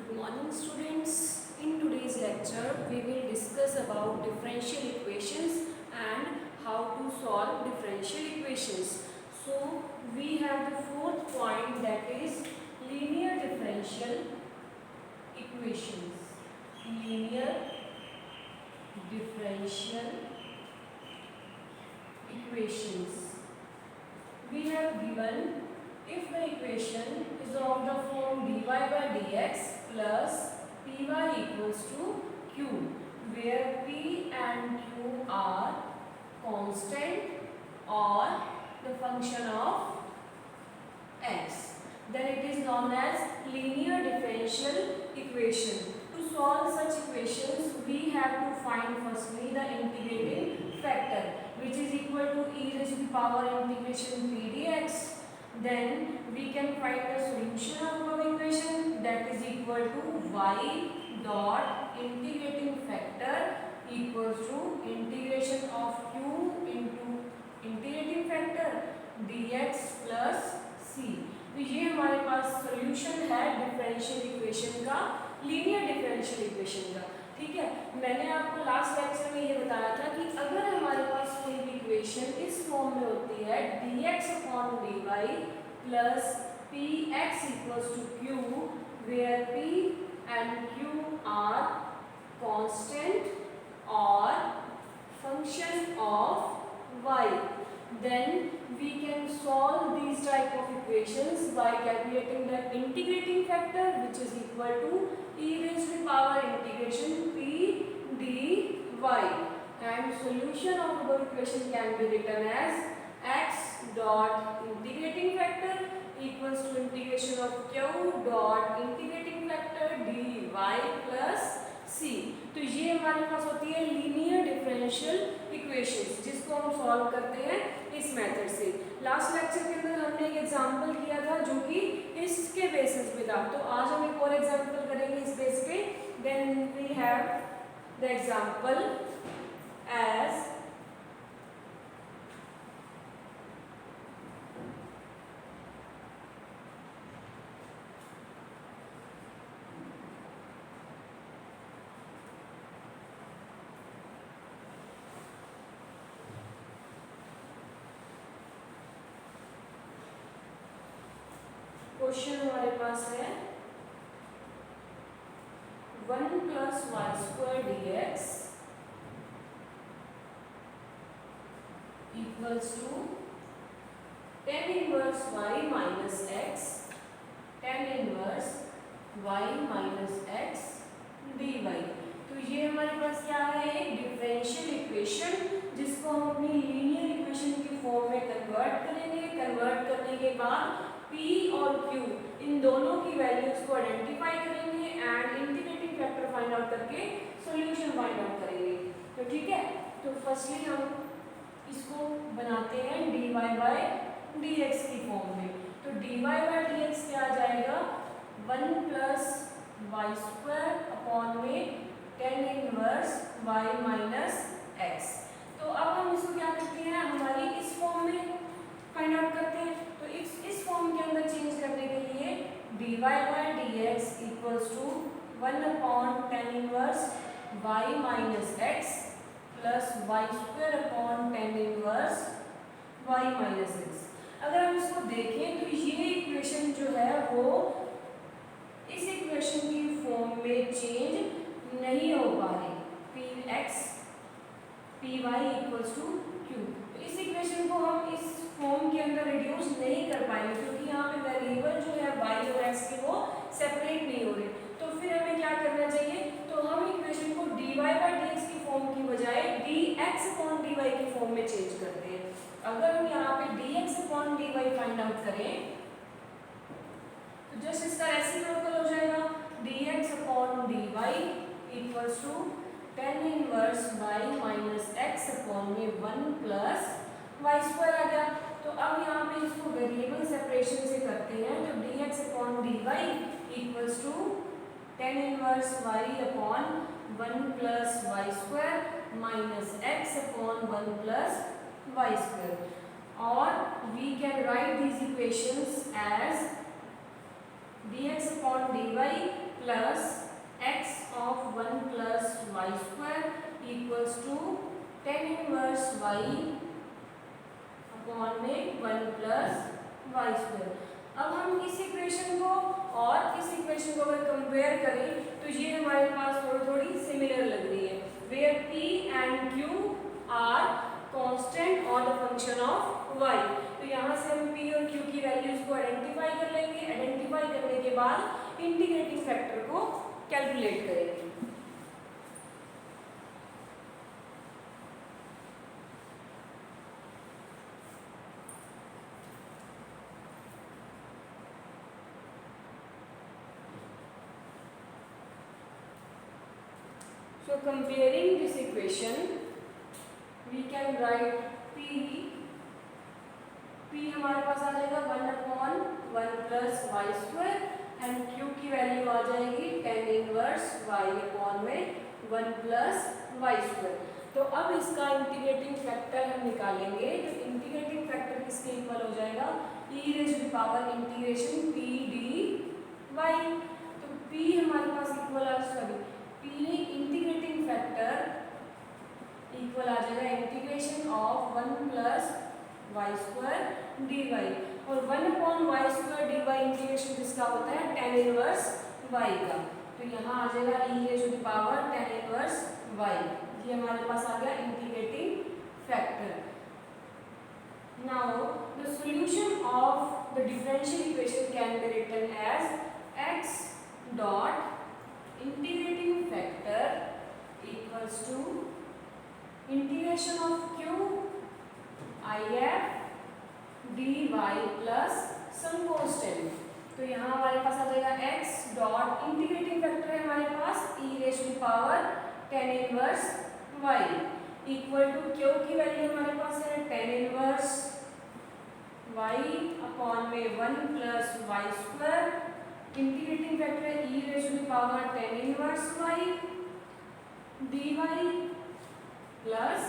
Good morning students. In today's lecture we will discuss about differential equations and how to solve differential equations. So we have the fourth point, that is linear differential equations. Linear differential equations. We have given if the equation is of the form dy by dx plus py equals to q, where p and q are constant or the function of x, then it is known as linear differential equation. To solve such equations, we have to find firstly the integrating factor, which is equal to e raised to the power integration p dx. Then we can find the solution of our equation, that is equal to y dot integrating factor equals to integration of q into integrating factor dx plus c. तो ये हमारे पास solution है differential equation का, linear differential equation का। ठीक है, मैंने आपको लास्ट लेक्चर में ये बताया था कि अगर हमारे पास कोई भी इक्वेशन इस फॉर्म में होती है dx upon dy plus px equals to q, where p and q are constant और function of y, then we can solve these type of equations by calculating the integrating factor, which is equal to e raised to the power integration p dy, and solution of our equation can be written as x dot integrating factor equals to integration of q dot integrating factor dy plus c. तो ये हमारे पास होती है linear differential equations, जिसको हम solve करते हैं इस मेथड से। लास्ट लेक्चर के अंदर हमने एक एग्जांपल किया था जो कि इसके बेसिस पे था, तो आज हम एक और एग्जांपल करेंगे इस बेस पे। Then we have the example as question हमारे पास है 1 plus y square d x equals to tan inverse y minus x, tan inverse y minus x d y. तो ये हमारे पास क्या है, एक डिफरेंशियल इक्वेशन, जिसको हम अपनी लीनियर इक्वेशन की फॉर्म में कन्वर्ट करेंगे। कन्वर्ट करने के बाद p और q इन दोनों की वैल्यूज को आइडेंटिफाई करेंगे and integrating factor find out करके सॉल्यूशन फाइंड आउट करेंगे। तो ठीक है, तो फर्स्टली हम इसको बनाते हैं dy बाय dx की फॉर्म में। तो dy बाय dx क्या आ जाएगा, 1 प्लस वाई स्क्वायर अपॉन में ten inverse y minus x. तो अब हम इसको क्या करते हैं, हमारी इस फॉर्म में फाइंड आउट करते हैं। तो इस फॉर्म के अंदर चेंज करने के लिए dy by dx equals to 1 upon tan inverse y minus x plus y square upon tan inverse y minus x. अगर हम इसको देखें तो ये इक्वेशन जो है वो इस इक्वेशन की फॉर्म में चेंज नहीं हो पा रही, px py equals to q। तो इस इक्वेशन को हम इस फॉर्म के अंदर रिड्यूस नहीं कर पाएंगे, क्योंकि यहाँ पे वेरिएबल जो है y और x के वो सेपरेट नहीं हो रहे। तो फिर हमें क्या करना चाहिए, तो हम इक्वेशन को dy बाय dx की फॉर्म की बजाय dx अपॉन dy की फॉर्म में चेंज करते हैं। अगर हम यहाँ पे dx upon dy find out करें तो जस्ट इसका रेसिप्रोकल हो जाएगा, dx upon dy equals to tan inverse y minus x upon में 1 प्लस वाई स्क्वायर आ गया। तो अब यहाँ पे इसको वेरिएबल सेपरेशन से करते हैं, तो dx upon dy equals to tan inverse y upon 1 plus y square minus x upon 1 plus y square. और we can write these equations as dx upon dy plus x of 1 plus y square equals to tan inverse y upon में 1 plus y square. अब हम इस equation को और इस equation को अगर कंपेयर करें तो ये हमारे पास थोड़ी थोड़ी सिमिलर लग रही है, where p and q are constant और द फंक्शन ऑफ y। तो यहाँ से हम p और q की वैल्यूज को आइडेंटिफाई कर लेंगे। आइडेंटिफाई करने के बाद इंटीग्रेटिंग फैक्टर को कैलकुलेट करेंगे। So comparing this equation, we can write p हमारे पास आ जाएगा 1/1 plus y square and q की वैल्यू आ जाएगी टेन इनवर्स y अपॉन में 1 प्लस वाई स्क्वायर। तो अब इसका इंटीग्रेटिंग फैक्टर हम निकालेंगे। तो इंटीग्रेटिंग फैक्टर किसके इक्वल हो जाएगा, e raise to power integration p dy। तो p हमारे पास इक्वल आ p इंटीग्रेटिंग फैक्टर इक्वल आ जाएगा integration of 1 plus y square d y, और 1 upon y square d y integration किसका होता है, टेन इनवर्स वाई का। तो यहाँ आ जाएगा e raise to power tan inverse y, ये हमारे पास आ गया integrating factor. Now the solution of the differential equation can be written as x dot integrating factor equals to integration of q if dy plus some constant. तो यहाँ हमारे पास आ जाएगा x डॉट इंटीग्रेटिंग फैक्टर है हमारे पास e raise to power tan inverse y equal to q की वैल्यू हमारे पास है टेन इनवर्स y अपॉन में 1 plus y square, integrating factor है e raise to power tan inverse y dy plus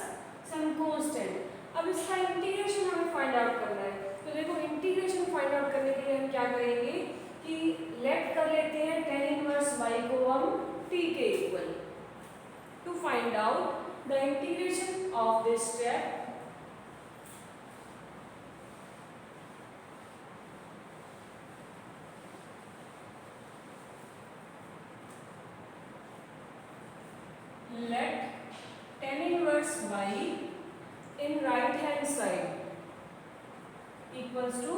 some constant. अब इसका integration हमें find out करना है। तो देखो इंटीग्रेशन फाइंड आउट करने के लिए हम क्या करेंगे कि लेट कर लेते हैं टेन इनवर्स y को हम t के equal. To find out the integration of this step, let tan inverse y in right hand side equals to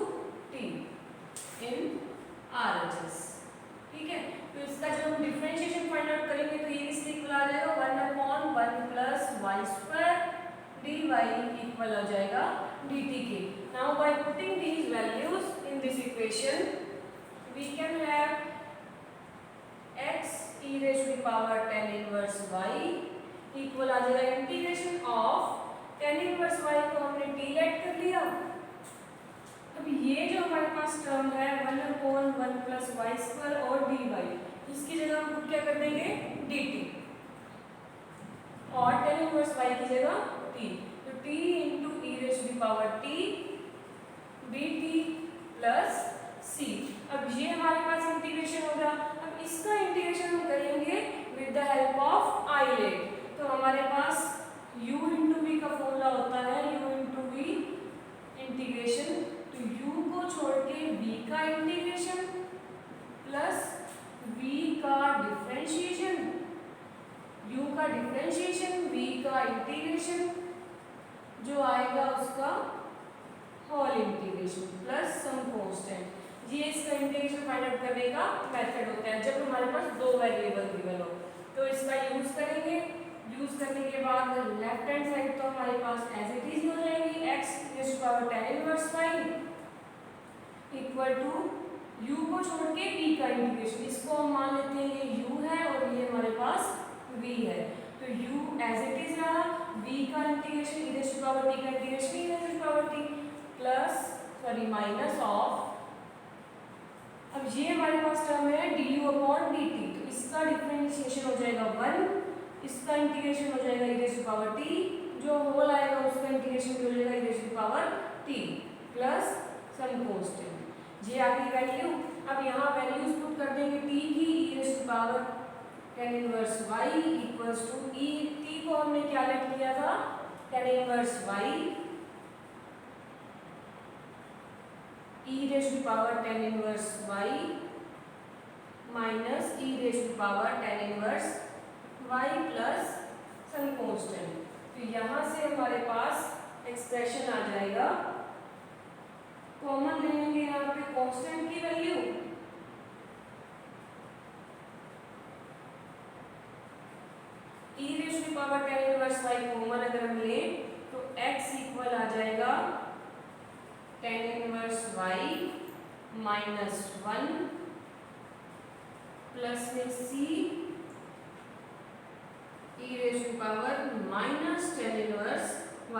t in RHS। ठीक है, तो इसका जब हम डिफरेंशिएशन फाइंड आउट करेंगे तो ये किससे इक्वल आ जाएगा, 1/1 plus y square dy equal हो जाएगा dt के। Now by putting these values in this equation we can have x e raise to power tan inverse y equal आ जाएगा integration of tan inverse y को हमने t late कर लिया। अब ये जो हमारे पास टर्म है 1/1 प्लस वाई स्क्वायर और dy, इसकी जगह हम पुट क्या कर देंगे dt, और टेन इनवर्स y की जगह t। तो t into e raise to power t dt plus c। अब ये हमारे पास इंटीग्रेशन होगा। अब इसका इंटीग्रेशन हम करेंगे with the help of ILATE. तो हमारे पास u इंटू वी का फॉर्मूला होता है u इंटू वी इंटीग्रेशन, तो u को छोड़ के v का इंटीग्रेशन प्लस v का डिफरेंशिएशन, u का डिफरेंशिएशन v का इंटीग्रेशन जो आएगा उसका whole integration plus some constant. ये इसका इंटीग्रेशन फाइंड आउट करने का मेथड होता है जब हमारे पास दो वेरिएबल गिवन हो। तो इसका यूज करेंगे, यूज करने के बाद लेफ्ट हैंड साइड तो हमारे पास एज इट इज हो जाएगी x raise to power tan inverse y equal to u को छोड़ के v का इंटीग्रेशन, इसको हम मान लेते हैं ये u है और ये हमारे पास v है। तो u एज इट इज रहा, v का integration e raise to power t का integration e raise to power t plus minus of, अब ये हमारे पास टर्म है du अपॉन dt, तो इसका डिफरेंशिएशन हो जाएगा 1, इसका इंटीग्रेशन हो जाएगा e raise to power t, जो होल आएगा उसका इंटीग्रेशन भी हो जाएगा e raise to power t plus some constant. ये आ गई वैल्यू अब यहाँ वैल्यूज पुट कर देंगे t की e raise to power tan inverse y equals to e, t को हमने क्या लेट किया था tan inverse y e raise to power tan inverse y minus e raise to power tan inverse y plus some constant. तो यहाँ से हमारे पास expression आ जाएगा, कॉमन ले लेंगे यहाँ पे कांस्टेंट की value, e raise to power tan inverse y common अगर हम लें तो x इक्वल आ जाएगा tan inverse y minus 1 plus में c e raise to power minus tan inverse y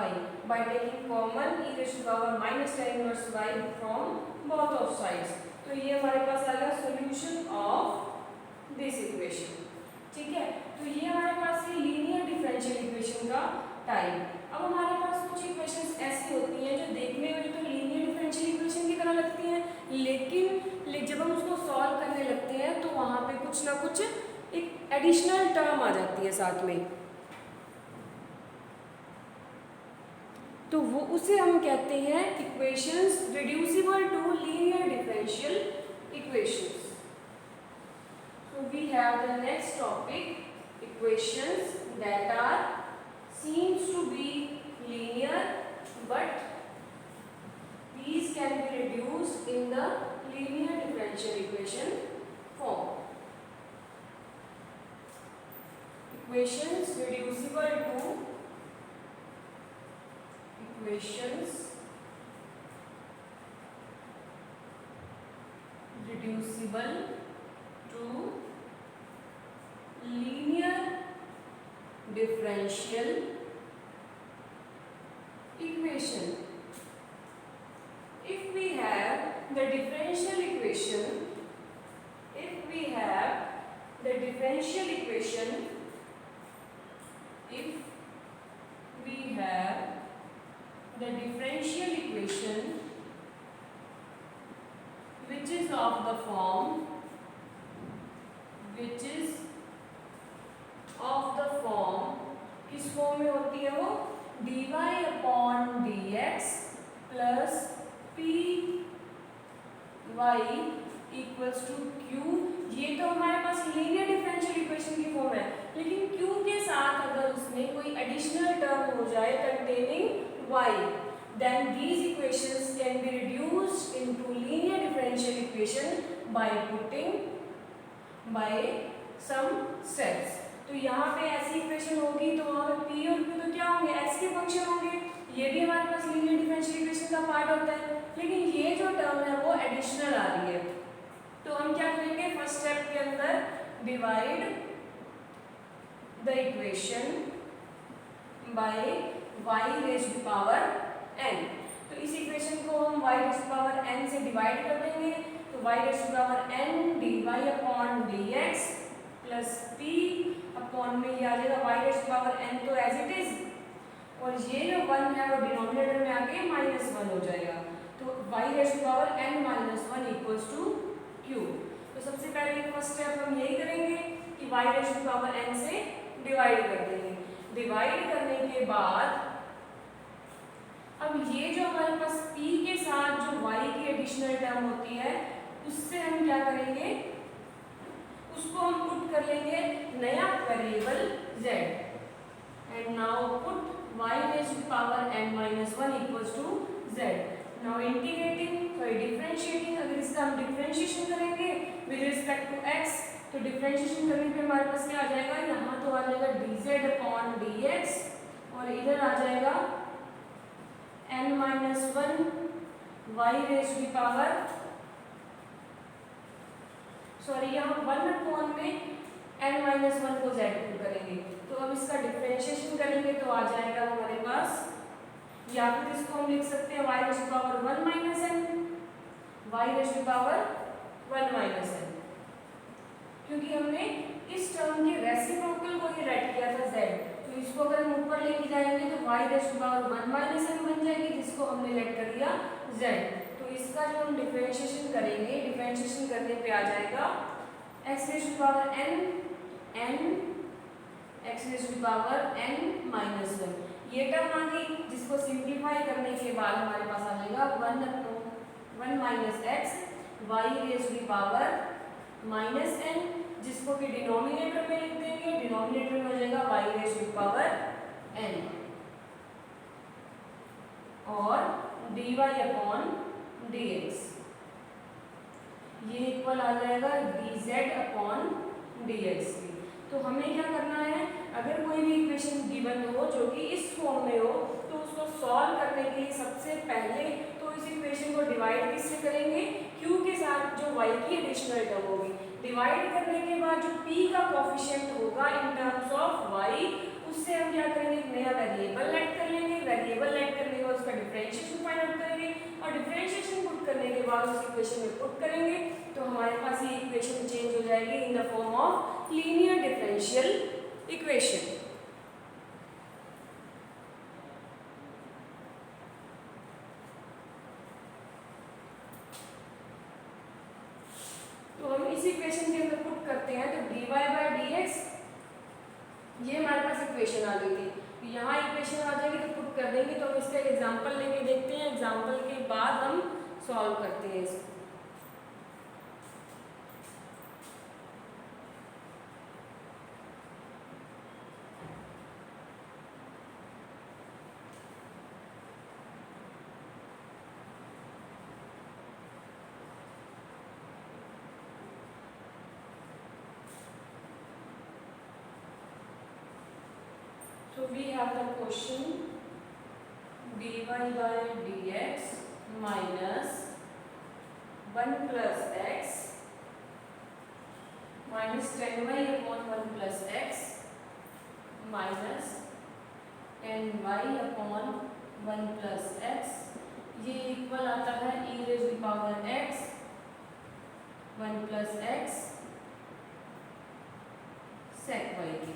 by taking common e raised to power minus tan inverse y from both of sides। तो ये हमारे पास आ गया solution of this equation. ठीक है, तो ये हमारे पास है लीनियर डिफरेंशियल इक्वेशन का टाइप। अब हमारे पास कुछ इक्वेशंस ऐसी होती हैं जो देखने में तो लीनियर डिफरेंशियल इक्वेशन की तरह लगती हैं, लेकिन जब हम उसको सॉल्व करने लगते हैं तो वहाँ पे कुछ ना कुछ एक एडिशनल टर्म आ जाती है साथ में, तो वो उसे हम कहते हैं equations reducible to linear differential equations. So we have the next topic, equations that are seems to be linear but these can be reduced in the linear differential equation form. Equations reducible to linear differential equation. If we have the differential equation, if we have the differential equation which is of the form किस form में होती है वो, dy upon dx plus py equals to q। ये तो हमारे पास linear differential equation की फॉर्म है, लेकिन q के साथ अगर उसमें कोई एडिशनल टर्म हो जाए containing y, then these equations can be reduced into linear differential equation by some steps। तो यहाँ पे ऐसी इक्वेशन होगी तो वहाँ पे p और q तो क्या होंगे, x के फंक्शन होंगे, ये भी हमारे पास लीनियर डिफरेंशियल इक्वेशन का पार्ट होता है, लेकिन ये जो टर्म है वो एडिशनल आ रही है। तो हम क्या करेंगे, फर्स्ट स्टेप के अंदर divide the equation by y raise to power n। तो इस इक्वेशन को हम y raise to power n से डिवाइड कर देंगे, तो y raise to power n dy upon dx plus p upon में ये आ जाएगा y raise to power n तो एज इट इज, और ये जो 1 है वो डिनोमिनेटर में आके -1 हो जाएगा, तो y raise to power n minus 1 equals to q। तो सबसे पहले फर्स्ट स्टेप हम यही करेंगे कि y raise to power n से डिवाइड कर देंगे। डिवाइड करने के बाद अब ये जो हमारे पास p के साथ जो y की एडिशनल टर्म होती है उससे हम क्या करेंगे, उसको हम पुट कर लेंगे नया variable z, and now put y raise to power n minus 1 equals to z। Now integrating differentiating, अगर इसका हम डिफरेंशिएशन करेंगे विद रिस्पेक्ट टू x, तो डिफरेंशिएशन करने पे हमारे पास क्या आ जाएगा, यहाँ तो आ जाएगा dz अपॉन dx और इधर आ जाएगा n minus 1 y raise to power, sorry यहाँ 1 अपॉन में n माइनस 1 को z पुट करेंगे, तो अब इसका डिफरेंशिएशन करेंगे तो आ जाएगा हमारे पास, या फिर इसको हम लिख सकते हैं y raise to power 1 minus n, y raise to power 1 minus n, क्योंकि हमने इस टर्म के रेसिप्रोकल को ही राइट किया था z, तो इसको अगर हम ऊपर लेके जाएंगे तो y raise to power 1 minus n बन जाएगी, जिसको हमने लेट कर दिया z। तो इसका जो हम डिफरेंशिएशन करेंगे, डिफरेंशिएशन करने पे आ जाएगा x raise to power n x raise to power n minus 1। ये टर्म आ गई, जिसको सिंप्लीफाई करने के बाद हमारे पास आ जाएगा 1 minus x y raise to power minus n, जिसको कि डिनोमिनेटर में लिख देंगे। डिनोमिनेटर में हो जाएगा y raise to power n और dy अपॉन dx, ये इक्वल आ जाएगा dz अपॉन dx की। तो हमें क्या करना है, अगर कोई भी इक्वेशन गिवन हो जो कि इस फॉर्म में हो, तो उसको सॉल्व करने के लिए सबसे पहले तो इस इक्वेशन को डिवाइड किससे करेंगे, q के साथ, जो y की एडिशनल टर्म होगी। डिवाइड करने के बाद जो p का कोफिशिएंट होगा इन टर्म्स ऑफ y, उससे हम क्या करेंगे, एक नया वेरिएबल ऐड कर लेंगे। वेरिएबल ऐड करने के बाद उसका डिफरेंशिएशन फाइंड आउट करेंगे और डिफरेंशिएशन पुट करने के बाद उस इक्वेशन में पुट करेंगे, तो हमारे पास ये इक्वेशन चेंज हो जाएगी in the form of linear differential equation. तो हम इस इक्वेशन के अंदर पुट करते हैं, तो dy बाय dx, ये हमारे पास इक्वेशन आ गई थी। यहाँ इक्वेशन आ जाएगी तो पुट कर देंगे। तो हम इसका एग्जांपल लेके देखते हैं, एग्जांपल के बाद हम सॉल्व करते हैं इसको। So we have the question dy by dx minus 1 plus x minus 10y upon 1 plus x minus 10y upon 1 plus x, ये इक्वल आता है e raise to power x 1 plus x sec y की।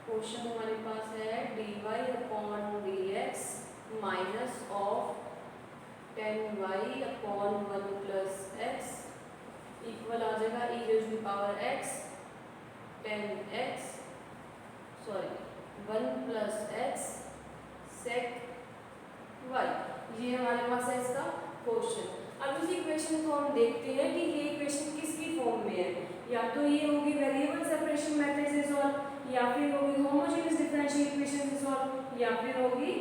Question हमारे पास है dy upon dx minus of 10y upon 1 plus x equal आ जाएगा e raise to power x 10x 1 plus x sec y। ये हमारे पास है इसका क्वेश्चन। अब इस इक्वेशन को हम देखते हैं कि ये इक्वेशन किसकी फॉर्म में है। या तो ये होगी वेरिएबल सेपरेशन मेथड से सॉल्व, या फिर होगी होमोजेनियस डिफरेंशियल इक्वेशन से सॉल्व, या फिर होगी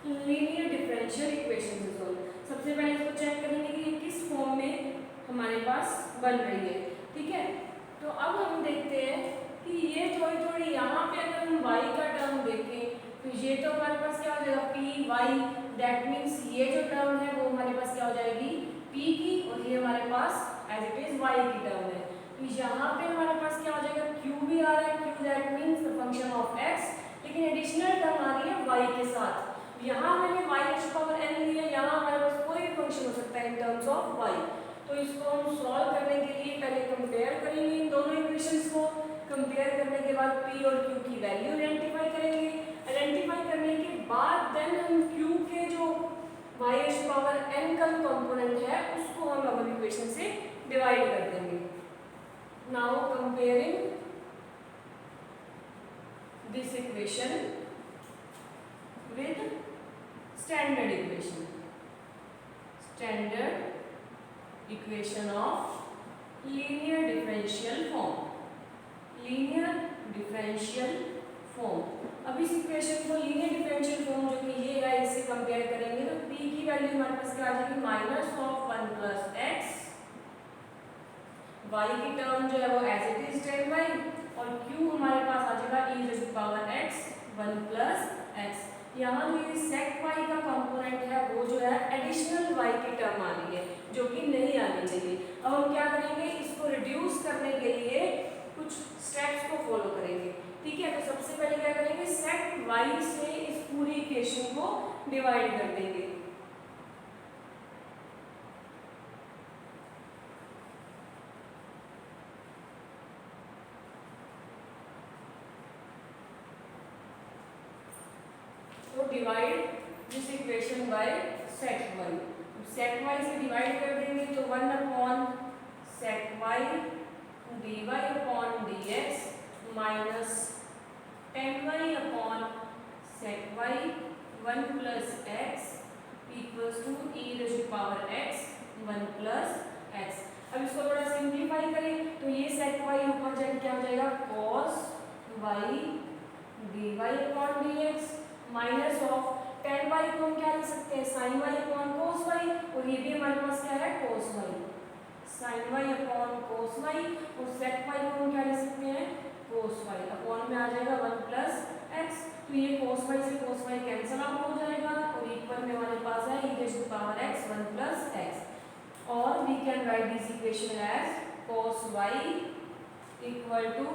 लीनियर डिफरेंशियल इक्वेशन से सॉल्व। सबसे पहले इसको चेक करेंगे कि ये किस फॉर्म में हमारे पास बन रही है। ठीक है, तो अब हम देखते हैं कि ये थोड़ी थोड़ी यहाँ पे अगर हम y का टर्म देखें तो ये तो हमारे पास क्या हो जाएगा पी वाई, दैट मीन्स ये जो टर्म है वो हमारे पास क्या हो जाएगी p की, और ये हमारे पास एज इट इज y की टर्म है। तो यहाँ पे हमारे पास क्या हो जाएगा q भी आ रहा है, q that means the function of x, लेकिन एडिशनल टर्म आ रही है y के साथ। यहाँ मैंने y raise to power n लिया, यहाँ हमारे पास कोई भी फंक्शन हो सकता है इन टर्म्स ऑफ y। तो इसको हम सॉल्व करने के लिए पहले कंपेयर करेंगे इन दोनों इक्वेशंस को। कंपेयर करने के बाद p और q की वैल्यू आइडेंटिफाई करेंगे। आइडेंटिफाई करने के बाद देन हम q के जो y raise to power n का कंपोनेंट है उसको हम अब इक्वेशन से डिवाइड कर देंगे। Now comparing this equation with standard equation, standard equation of linear differential form, linear differential form. अब इस इक्वेशन को लीनियर डिफरेंशियल फॉर्म जो कि ये है इससे कंपेयर करेंगे तो p की वैल्यू हमारे पास क्या आ जाएगी minus of 1 plus x, y की टर्म जो है वो एज इट इज 10y, और q हमारे पास आ जाएगा e raise to power x 1 plus x। यहाँ जो ये sec y का कंपोनेंट है वो जो है एडिशनल y की टर्म आ रही है जो कि नहीं आनी चाहिए। अब हम क्या करेंगे, इसको रिड्यूस करने के लिए कुछ स्टेप्स को फॉलो करेंगे। ठीक है, तो सबसे पहले क्या करेंगे, sec y से इस पूरी इक्वेशन को डिवाइड कर देंगे। Divide this equation by sec y. Sec y से डिवाइड कर देंगे तो 1 upon sec y dy upon dx minus 10y upon sec y 1 plus x equals to e raise to power x 1 plus x. अब इसको थोड़ा simplify करें तो ये सेक वाई ऊपर जाके क्या हो जाएगा cos y dy upon dx minus of 10y को हम क्या लिख सकते हैं sin y upon cos y, और ये भी हमारे पास क्या है cos y, sin y upon cos y, और sec y को हम क्या लिख सकते हैं cos y, अपॉन में आ जाएगा 1 प्लस x। तो ये cos y से cos y कैंसिल आउट हो जाएगा और इक्वल में हमारे पास है e raise to power x 1 plus x, और we can write this equation as cos y equal to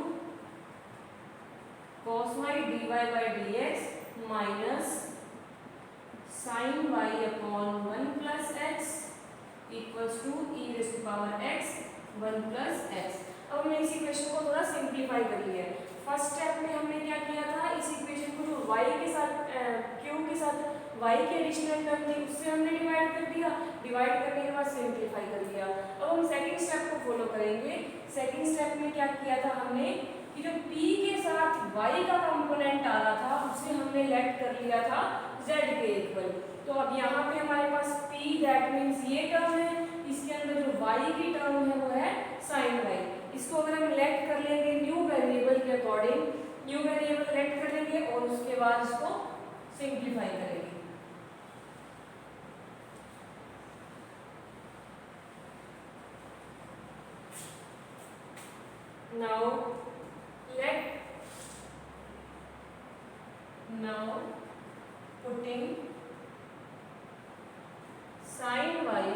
cos y dy by dx minus sin y upon 1 plus x equals to e raise to power x 1 plus x। अब हमने इस equation को थोड़ा simplify कर लिया है। First step में हमने क्या किया था, इस इक्वेशन को जो y के साथ q के साथ y की एडिशनल टर्म थी उससे हमने डिवाइड कर दिया, डिवाइड करने के बाद सिंप्लीफाई कर दिया। अब हम सेकंड स्टेप को फॉलो करेंगे। सेकंड स्टेप में क्या किया था हमने कि जो p के साथ y का कंपोनेंट आ रहा था उसे हमने लेट कर लिया था z के इक्वल। तो अब यहाँ पे हमारे पास p दैट मीन्स ये टर्म है, इसके अंदर जो y की टर्म है वो है sin y। इसको अगर हम लेट कर लेंगे न्यू वेरिएबल के अकॉर्डिंग, न्यू वेरिएबल लेट कर लेंगे और उसके बाद इसको सिंप्लीफाई करेंगे। now putting sin y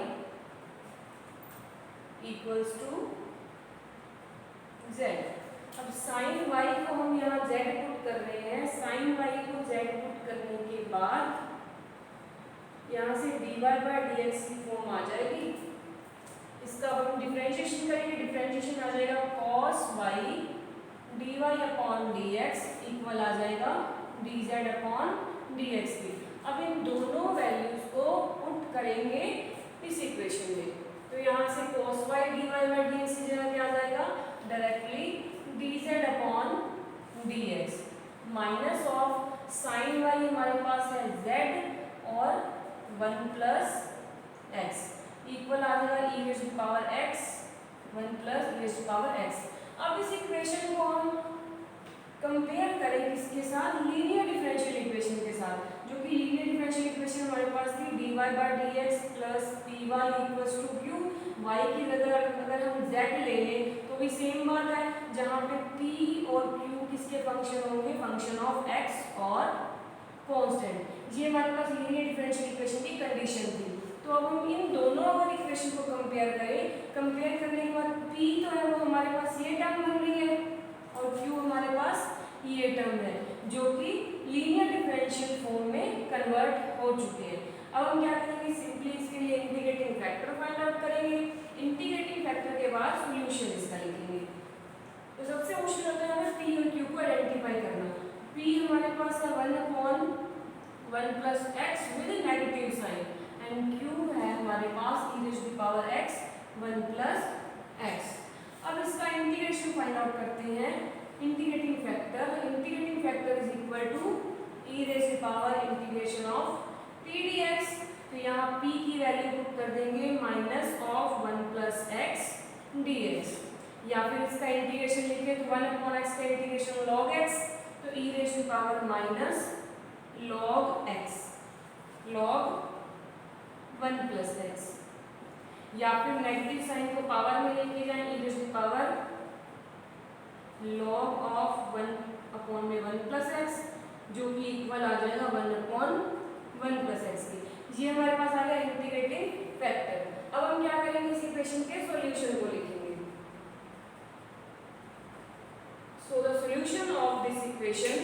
equals to z। अब sin y को हम यहाँ z पुट कर रहे हैं, sin y को z पुट करने के बाद यहाँ से dy by dx की फॉर्म आ जाएगी। इसका अब हम डिफरेंशिएशन करेंगे, डिफरेंशिएशन आ जाएगा cos y dy upon dx equal आ जाएगा dz अपॉन dx की। अब इन दोनों वैल्यूज को पुट करेंगे इस इक्वेशन में, तो यहाँ से cos y dy by dx की जगह क्या आ जाएगा directly dz upon dx minus of sin y हमारे पास है z और 1 प्लस x इक्वल आ जाएगा e raise to power x 1 plus e raise to power x। अब इस इक्वेशन को हम कंपेयर करें किसके साथ, लीनियर डिफरेंशियल इक्वेशन के साथ, जो कि लीनियर डिफरेंशियल इक्वेशन हमारे पास थी dy by dx plus py equals to q। y की जगह अगर हम z ले लें तो भी सेम बात है, जहाँ पे p और q किसके फंक्शन होंगे, फंक्शन ऑफ x और कांस्टेंट। ये हमारे पास लीनियर डिफरेंशियल इक्वेशन की कंडीशन थी। तो अब हम इन दोनों अगर इक्वेशन को कंपेयर करें, कंपेयर करने के बाद p तो है वो हमारे पास ये टर्म बन रही है और q हमारे पास ये टर्म है, जो कि लीनियर डिफरेंशियल फॉर्म में कन्वर्ट हो चुके हैं। अब हम क्या करेंगे, सिंपली इसके लिए इंटीग्रेटिंग फैक्टर फाइंड आउट करेंगे। इंटीग्रेटिंग फैक्टर के बाद सॉल्यूशन इसका लिखेंगे। तो सबसे मुश्किल होता है हमें p और q को आइडेंटिफाई करना। p हमारे पास है 1 upon 1 plus x with negative sign, and q है हमारे पास e raise to power x 1 plus x। अब इसका इंटीग्रेशन फाइंड आउट करते हैं। Integrating factor is equal to e raise to power integration of p dx। तो यहाँ p की वैल्यू पुट कर देंगे minus of 1 plus x dx, या फिर इसका इंटीग्रेशन लिखे तो 1 अपॉन x का इंटीग्रेशन log x, तो e raise to power minus log x log 1 plus x, या फिर नेगेटिव साइन को पावर में लेके जाएं e raise to power log of 1 upon में 1 प्लस x, जो कि इक्वल आ जाएगा 1 अपॉन 1 प्लस x की। ये हमारे पास आ गया इंटीग्रेटिंग फैक्टर। अब हम क्या करेंगे, इस इक्वेशन के सॉल्यूशन को लिखेंगे। So the solution of this equation,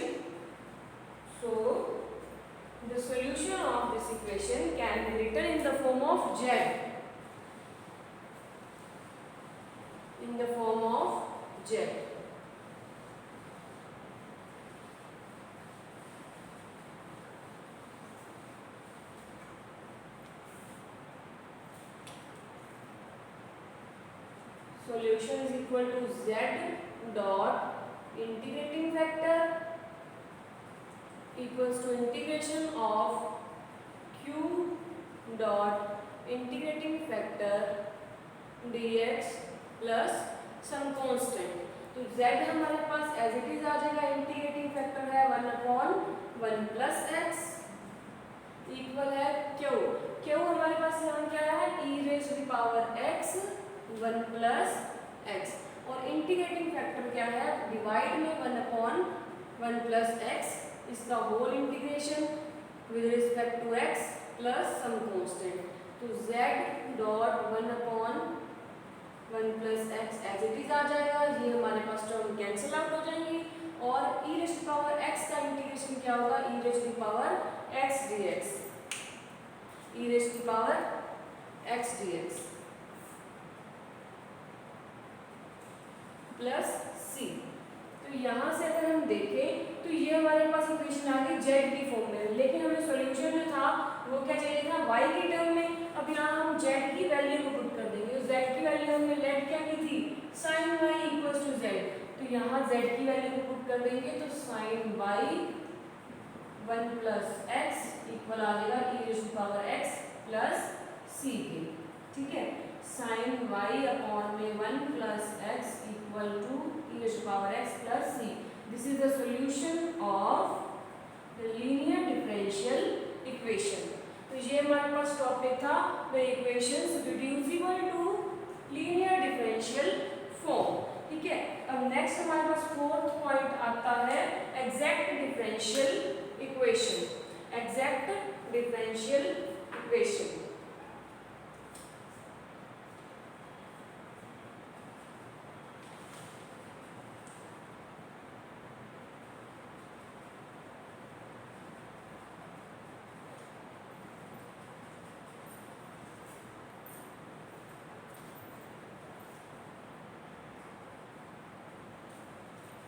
the solution of this equation can be written in the form of z, in the form of z। solution is equal to z dot integrating factor equals to integration of q dot integrating factor dx plus some constant। तो z हमारे पास as it is आ जाएगा, integrating factor है 1/1 plus x equal है Q हमारे पास यहाँ क्या है e raise to the power x 1 plus x, और इंटीग्रेटिंग फैक्टर क्या है डिवाइड में 1/1 प्लस एक्स, इसका whole integration with respect to x plus some constant. तो z dot 1/1 plus x as it is आ जाएगा, ये हमारे पास टर्म कैंसिल आउट हो जाएंगे, और e raise to power x का इंटीग्रेशन क्या होगा e raise to power x dx, e raise to power x dx plus c। तो यहाँ से अगर हम देखें तो ये हमारे पास इक्वेशन आ गई z की फॉर्म में, लेकिन हमें सॉल्यूशन में था वो क्या चाहिए था y की टर्म में। अब यहाँ हम z की वैल्यू को पुट कर देंगे, z की वैल्यू हमने लेट क्या की थी sin y equals to z, तो यहाँ z की वैल्यू को पुट कर देंगे तो sin y 1 plus x equal आ जाएगा e raise to power x प्लस c के, ठीक है। sin y अपॉन में 1 plus x equal to e raise to power x प्लस c। This is the solution of the linear differential equation. तो ये हमारे पास टॉपिक था the equations reducible to linear differential form, ठीक है। अब नेक्स्ट हमारे पास फोर्थ पॉइंट आता है exact differential equation. Exact differential equation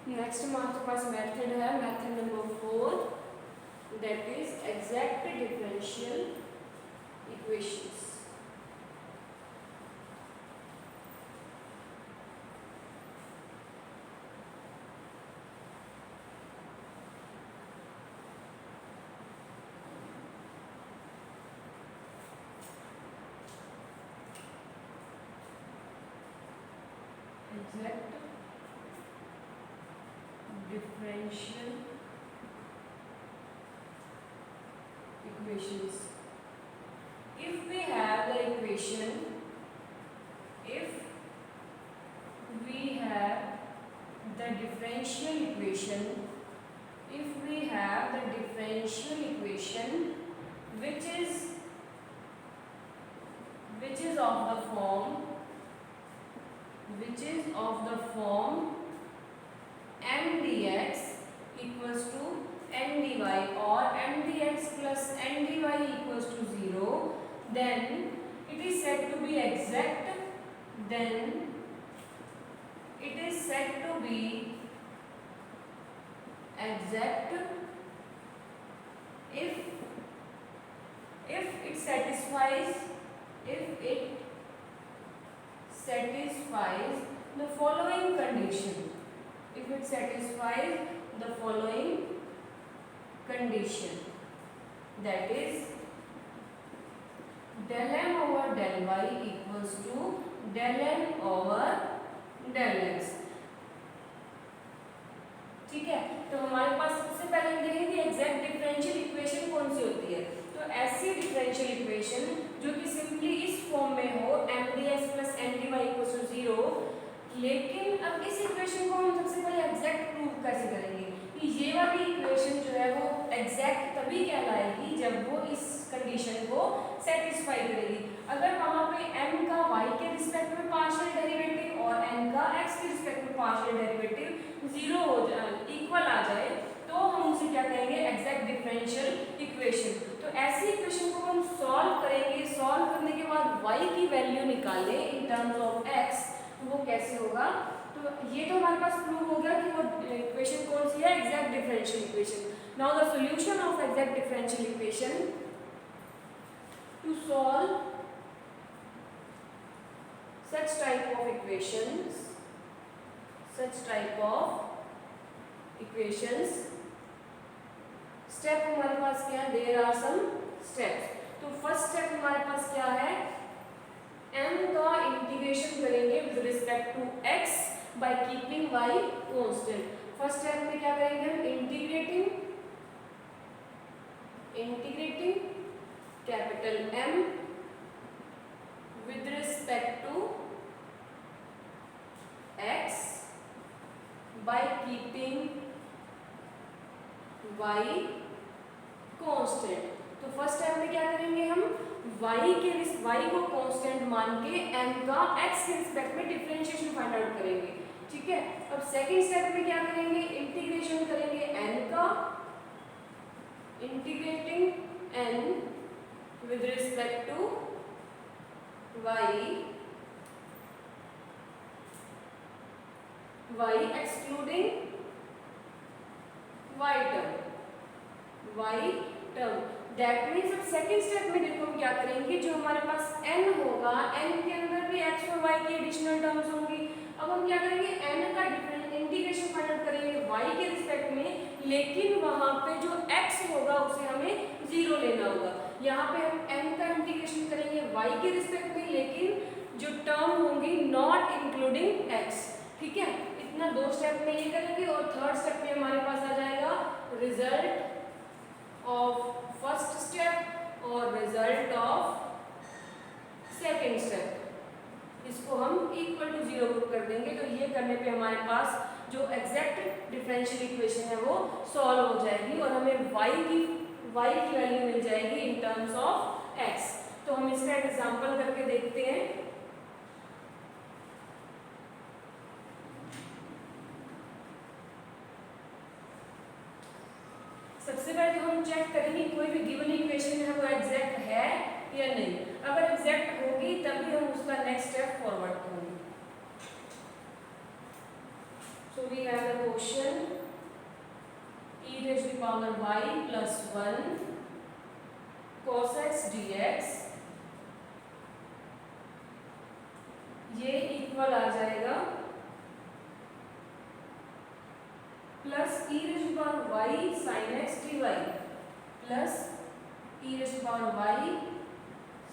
next हमारे पास मेथड है, method number 4, that is exact differential equations. Exact differential equations. If we have the equation, if we have the differential equation, if we have the differential equation which is of the form m dx equals to n dy or m dx plus n dy equals to 0, then it is said to be exact. Then it is said to be exact if it satisfies the following condition. If it satisfies the following condition, that is del m over del y equals to del n over del x, ठीक है। तो हमारे पास सबसे पहले हम देखेंगे कि exact differential equation कौन सी होती है। तो ऐसी डिफरेंशियल इक्वेशन जो कि सिंपली इस फॉर्म में हो m dx plus n dy equals to 0, लेकिन अब इस इक्वेशन को हम सबसे पहले एग्जैक्ट प्रूव कैसे करेंगे कि ये वाली इक्वेशन जो है वो एग्जैक्ट तभी कहलाएगी जब वो इस कंडीशन को सेटिस्फाई करेगी। अगर वहाँ पे m का y के रिस्पेक्ट में पार्शियल डेरिवेटिव और n का x के रिस्पेक्ट में पार्शियल डेरिवेटिव 0 हो जाए, इक्वल आ जाए, तो हम उसे क्या कहेंगे एग्जैक्ट डिफरेंशियल इक्वेशन। तो ऐसी इक्वेशन को हम सॉल्व करेंगे, सॉल्व करने के बाद y की वैल्यू निकालें इन टर्म्स ऑफ x, वो कैसे होगा। तो ये तो हमारे पास प्रूव हो गया कि वो इक्वेशन कौन सी है exact differential equation. Now the solution of exact differential equation, to solve such type of equations step हमारे पास क्या है, देयर आर सम स्टेप्स। तो फर्स्ट स्टेप हमारे पास क्या है, m का इंटीग्रेशन करेंगे with respect to x by keeping y constant. First step में क्या करेंगे हम, integrating capital M with respect to x by keeping y constant. तो फर्स्ट स्टेप में क्या करेंगे हम, y को कांस्टेंट मान के m का x के रिस्पेक्ट में डिफरेंशिएशन फाइंड आउट करेंगे, ठीक है। अब सेकंड स्टेप में क्या करेंगे, इंटीग्रेशन करेंगे n का, integrating n with respect to y excluding y term. That means अब सेकंड स्टेप में देखो हम क्या करेंगे, जो हमारे पास n होगा, n के अंदर भी x और y की एडिशनल टर्म्स होंगी। अब हम क्या करेंगे, n का इंटीग्रेशन फाइंड आउट करेंगे y के रिस्पेक्ट में, लेकिन वहां पे जो x होगा उसे हमें 0 लेना होगा। यहाँ पे हम n का इंटीग्रेशन करेंगे y के रिस्पेक्ट में, लेकिन जो टर्म होंगी नॉट इंक्लूडिंग x, ठीक है। इतना दो स्टेप में ये करेंगे, और थर्ड स्टेप में हमारे पास आ जाएगा रिजल्ट ऑफ फर्स्ट स्टेप और रिजल्ट ऑफ सेकंड स्टेप। इसको हम इक्वल टू 0 पुट कर देंगे। तो ये करने पे हमारे पास जो एग्जैक्ट डिफरेंशियल इक्वेशन है वो सॉल्व हो जाएगी, और हमें y की वैल्यू मिल जाएगी इन टर्म्स ऑफ x। तो हम इसका एक एग्जांपल करके देखते हैं। सबसे पहले तो हम चेक करेंगे कोई भी गिवन इक्वेशन है वो एग्जैक्ट है या नहीं। अगर एग्जैक्ट होगी तभी हम उसका नेक्स्ट स्टेप फॉरवर्ड करेंगे। So we have the question e raised to the power y plus 1 cos x dx, ये इक्वल आ जाएगा plus e raised to the power y sin x dy plus e raised to the power y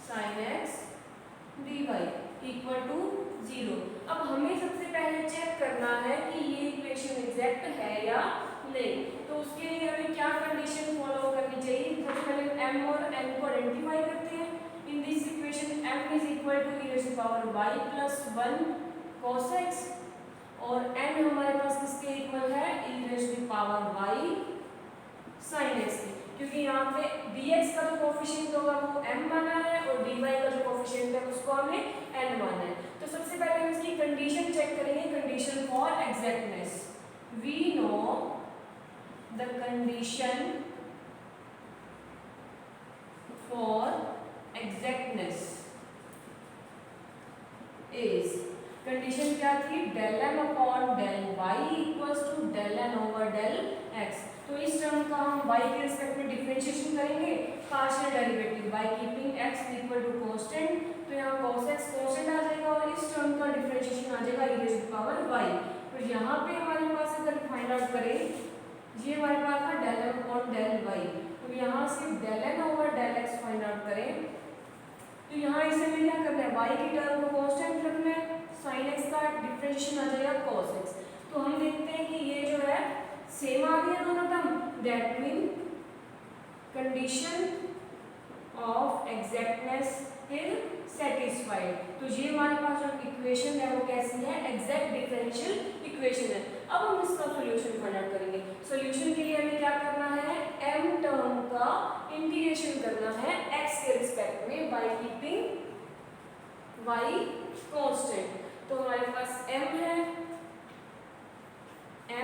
sin x dy equal to 0। अब हमें सबसे पहले check करना है कि ये इक्वेशन एग्जैक्ट है या नहीं। तो उसके लिए हमें क्या कंडीशन फॉलो करनी चाहिए, सबसे पहले m और n को आइडेंटिफाई करते हैं। In this equation m is equal to e raised to the power y plus 1 cos x, और n हमारे पास किसके इक्वल है, e raised to the power y sin x के, क्योंकि यहाँ पे dx का जो कोफिशिएंट होगा वो m माना है, और dy का जो कोफिशिएंट है उसको हमें n माना है। तो सबसे पहले हम इसकी कंडीशन चेक करेंगे, condition for exactness. We know the condition for exactness is, condition क्या थी, del m upon del y equals to del n over del x। तो इस टर्म का हम y के रिस्पेक्ट में डिफरेंशिएशन करेंगे, partial derivative by keeping x equal to constant. तो यहाँ cos x कांस्टेंट आ जाएगा, और इस टर्म का डिफरेंशिएशन आ जाएगा e raised to the power y। तो यहाँ पे हमारे पास अगर फाइंड आउट करें, ये हमारे पास था del m upon del y, तो यहाँ से del n over del x find out करें, तो यहाँ इसे हमें क्या करना है, y की टर्म को कांस्टेंट रखना है, sin x का डिफरेंशिएशन आ जाएगा cos x। तो हम देखते हैं कि ये जो है सेम आ गया दोनों term, that mean condition of exactness is satisfied. तो ये हमारे पास जो इक्वेशन है वो कैसी है, एग्जैक्ट डिफरेंशियल इक्वेशन है। अब हम इसका सॉल्यूशन फाइंड आउट करेंगे। सॉल्यूशन के लिए हमें क्या करना है, m टर्म का इंटीग्रेशन करना है x के रिस्पेक्ट में बाय कीपिंग y कांस्टेंट। तो हमारे पास m है,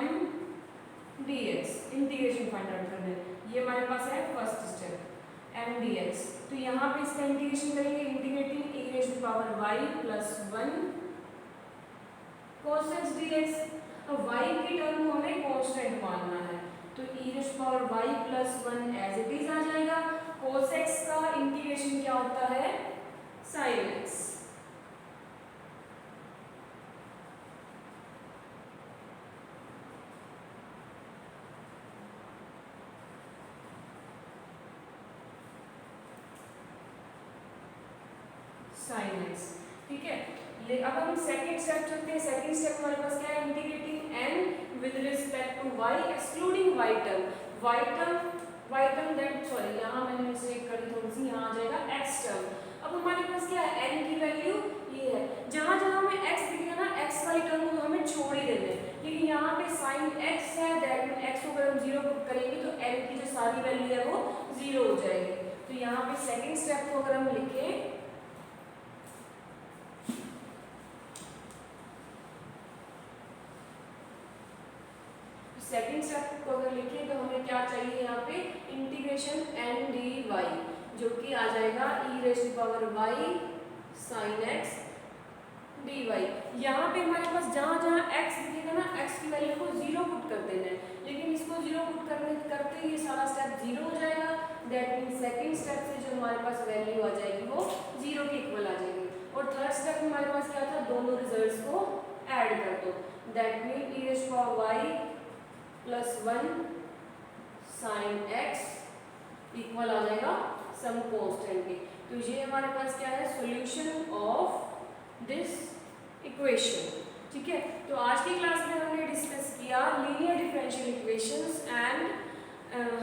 m dx integration find out करना है, ये हमारे पास है फर्स्ट स्टेप m dx। तो यहाँ पे इसका इंटीग्रेशन करेंगे, integrating e raised to the power y plus 1 cos x dx। अब y की टर्म को हमें कांस्टेंट मानना है, तो e raised to the power y plus 1 as it is आ जाएगा। cos x का इंटीग्रेशन क्या होता है, sin x। Sine x. ठीक है, अब हम सेकंड स्टेप चलते हैं। सेकंड स्टेप हमारे पास क्या है, integrating n with respect to y excluding y term that sorry यहाँ मैंने मिस्टेक करी थोड़ी सी, यहाँ आ जाएगा x टर्म। अब हमारे पास क्या है, n की वैल्यू ये है, जहाँ जहाँ हमें x दिखेगा ना x वाली टर्म को हमें छोड़ ही देना है, लेकिन यहाँ पे sin x है, दैट मीन x को अगर हम 0 पुट करेंगे तो n की जो सारी वैल्यू है वो 0 हो जाएगी। तो यहाँ पे सेकंड स्टेप को अगर हम लिखें, सेकंड स्टेप को अगर लिखें तो हमें क्या चाहिए, यहाँ पे इंटीग्रेशन n dy जो कि आ जाएगा e raised to power y sin x dy। यहाँ पे हमारे पास जहाँ जहाँ x दिखेगा ना x की वैल्यू को 0 पुट कर देना है, लेकिन इसको 0 पुट करते ये सारा स्टेप 0 हो जाएगा। दैट मीन सेकंड स्टेप से जो हमारे पास वैल्यू आ जाएगी वो 0 के इक्वल आ जाएगी। और थर्ड स्टेप हमारे पास क्या था, दोनों रिजल्ट्स को ऐड कर दो। That mean e raised to power y plus 1 sine x equal आ जाएगा सम कांस्टेंट के। तो ये हमारे पास क्या है, सॉल्यूशन ऑफ दिस इक्वेशन। ठीक है, तो आज की क्लास में हमने डिस्कस किया linear differential equations and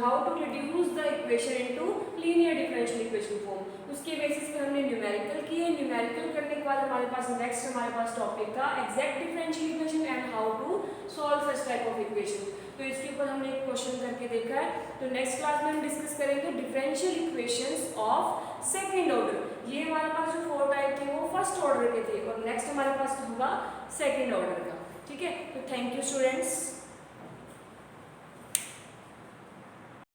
how to reduce the equation into linear differential equation form. उसके बेसिस पे हमने न्यूमेरिकल किए। न्यूमेरिकल करने के बाद हमारे पास नेक्स्ट हमारे पास टॉपिक का exact differential equation and how to solve such type of equation. तो इसके ऊपर हमने एक क्वेश्चन करके देखा है। तो नेक्स्ट क्लास में हम डिस्कस करेंगे differential equations of second order. ये हमारे पास जो 4 टाइप थे वो फर्स्ट ऑर्डर के थे, और नेक्स्ट हमारे पास होगा सेकंड ऑर्डर का। ठीक है, तो थैंक यू स्टूडेंट्स।